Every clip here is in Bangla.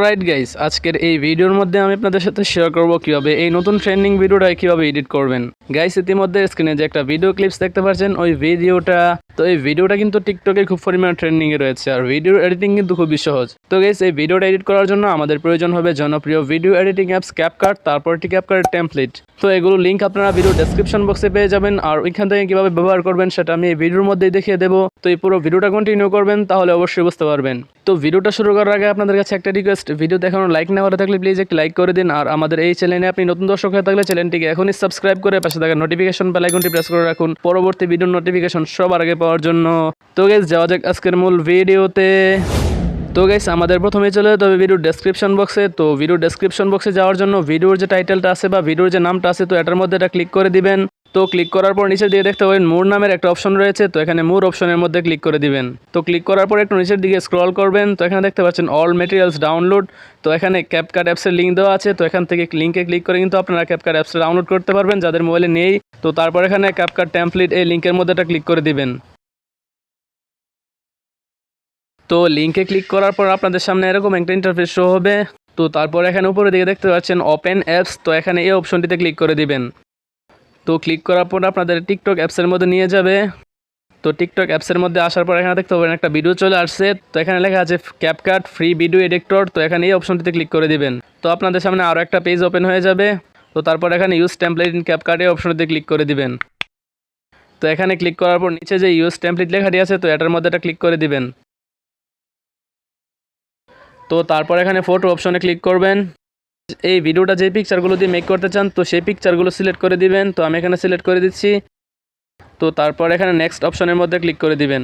অলরাইট গাইস, আজকের এই ভিডিওর মধ্যে আমি আপনাদের সাথে শেয়ার করব কিভাবে এই নতুন ট্রেন্ডিং ভিডিওটা কিভাবে এডিট করবেন। গাইস, ইতিমধ্যে স্ক্রিনে যে একটা ভিডিও ক্লিপস দেখতে পাচ্ছেন, ওই ভিডিওটা এই ভিডিওটা কিন্তু টিকটকে খুব পরিমাণে ট্রেন্ডিং এ রয়েছে, আর ভিডিও এডিটিং কিন্তু খুবই সহজ। তো গাইস, এই ভিডিওটা এডিট করার জন্য আমাদের প্রয়োজন হবে জনপ্রিয় ভিডিও এডিটিং অ্যাপস ক্যাপকাট, তারপর ক্যাপকাটের টেমপ্লেট। তো এগুলো লিঙ্ক আপনারা ভিডিও ডেসক্রিপশন বক্সে পেয়ে যাবেন, আর ওইখান থেকে কিভাবে ব্যবহার করবেন সেটা আমি এই ভিডিওর মধ্যেই দেখিয়ে দেবো। তো এই পুরো ভিডিওটা কন্টিনিউ করবেন, তাহলে অবশ্যই বুঝতে পারবেন। তো ভিডিওটা শুরু করার আগে আপনাদের কাছে একটা রিকোয়েস্ট, ভিডিও দেখানোর লাইক না করে থাকলে প্লিজ একটি লাইক করে দিন, আর আমাদের এই চ্যানেলে আপনি নতুন দর্শক হয়ে থাকলে চ্যানেলটিকে এখনই সাবস্ক্রাইব করে পাশে থাকা নোটিফিকেশন বেল আইকনটি প্রেস করে রাখুন পরবর্তী ভিডিওর নোটিফিকেশন সবার আগে পাওয়ার জন্য। তো গাইস, যাওয়া যাক আজকের মূল ভিডিওতে। তো গাইস, আমাদের প্রথমে চলে যেতে হবে ভিডিও ডেসক্রিপশন বক্সে। তো ভিডিও ডেসক্রিপশন বক্সে যাওয়ার জন্য ভিডিওর যে টাইটেলটা আছে বা ভিডিওর যে নামটা আছে, তো এটার মধ্যে এটা ক্লিক করে দিবেন। তো ক্লিক করার পর নিচের দিকে দেখতে পাবেন মোর নামের একটা অপশন রয়েছে, তো এখানে মোর অপশনের মধ্যে ক্লিক করে দিবেন। তো ক্লিক করার পর একটু নিচের দিকে স্ক্রল করবেন, তো এখানে দেখতে পাচ্ছেন অল ম্যাটেরিয়ালস ডাউনলোড। তো এখানে ক্যাপকাট অ্যাপসের লিঙ্ক দেওয়া আছে, তো এখান থেকে লিঙ্কে ক্লিক করে কিন্তু আপনারা ক্যাপকাট অ্যাপস ডাউনলোড করতে পারবেন যাদের মোবাইলে নেই। তো তারপর এখানে ক্যাপকাট টেমপ্লেট এই লিঙ্কের মধ্যে এটা ক্লিক করে দিবেন। তো লিঙ্কে ক্লিক করার পর আপনাদের সামনে এরকম একটা ইন্টারফেস শো হবে। তো তারপর এখানে উপরের দিকে দেখতে পাচ্ছেন ওপেন অ্যাপস, তো এখানে এই অপশনটিতে ক্লিক করে দিবেন। তো ক্লিক করার পর আপনাদের টিকটক অ্যাপসের মধ্যে নিয়ে যাবে। তো টিকটক অ্যাপসের মধ্যে আসার পর এখানে দেখতে পাবেন একটা ভিডিও চলে আসছে, তো এখানে লেখা আছে ক্যাপকাট ফ্রি ভিডিও এডিটর। তো এখানে এই অপশনটিতে ক্লিক করে দিবেন। তো আপনাদের সামনে আরও একটা পেজ ওপেন হয়ে যাবে। তো তারপর এখানে ইউজ টেমপ্লেট ইন ক্যাপকাট এই অপশনটিতে ক্লিক করে দিবেন। তো এখানে ক্লিক করার পর নিচে যে ইউজ টেমপ্লেট লেখাটি আছে, তো এটার মধ্যে এটা ক্লিক করে দিবেন। তো তারপর এখানে ফটো অপশনে ক্লিক করবেন। এই ভিডিওটা যে পিকচারগুলো দিয়ে মেক করতে চান, তো সেই পিকচারগুলো সিলেক্ট করে দিবেন। তো আমি এখানে সিলেক্ট করে দিচ্ছি। তো তারপর এখানে নেক্সট অপশনের মধ্যে ক্লিক করে দিবেন।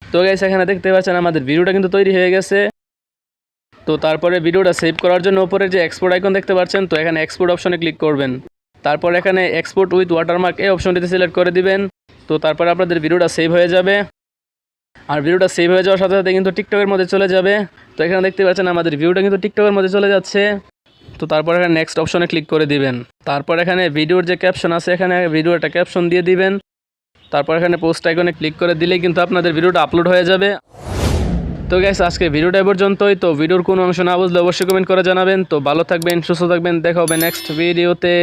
তো গাইস, এখানে দেখতে পাচ্ছেন আমাদের ভিডিওটা কিন্তু তৈরি হয়ে গেছে। তো তারপরে ভিডিওটা সেভ করার জন্য উপরে যে এক্সপোর্ট আইকন দেখতে পাচ্ছেন, তো এখানে এক্সপোর্ট অপশনে ক্লিক করবেন। তারপর এখানে এক্সপোর্ট উইথ ওয়াটারমার্ক এই অপশনটিতে সিলেক্ট করে দিবেন। তো তারপরে আপনাদের ভিডিওটা সেভ হয়ে যাবে, আর ভিডিওটা সেভ হয়ে যাওয়ার সাথে সাথে কিন্তু টিকটকের মধ্যে চলে যাবে। তো এখানে দেখতে পাচ্ছেন আমাদের ভিডিওটা কিন্তু টিকটকের মধ্যে চলে যাচ্ছে। তো তারপর এখানে নেক্সট অপশনে ক্লিক করে দিবেন। তারপর এখানে ভিডিওর যে ক্যাপশন আছে, এখানে ভিডিওটা ক্যাপশন দিয়ে দিবেন। তারপর এখানে পোস্ট আইকনে ক্লিক করে দিলেই কিন্তু আপনাদের ভিডিওটা আপলোড হয়ে যাবে। তো গাইস, আজকে ভিডিওটা পর্যন্তই। তো ভিডিওর কোনো অংশ না বুঝলে অবশ্যই কমেন্ট করে জানাবেন। তো ভালো থাকবেন, সুস্থ থাকবেন, দেখা হবে নেক্সট ভিডিওতে।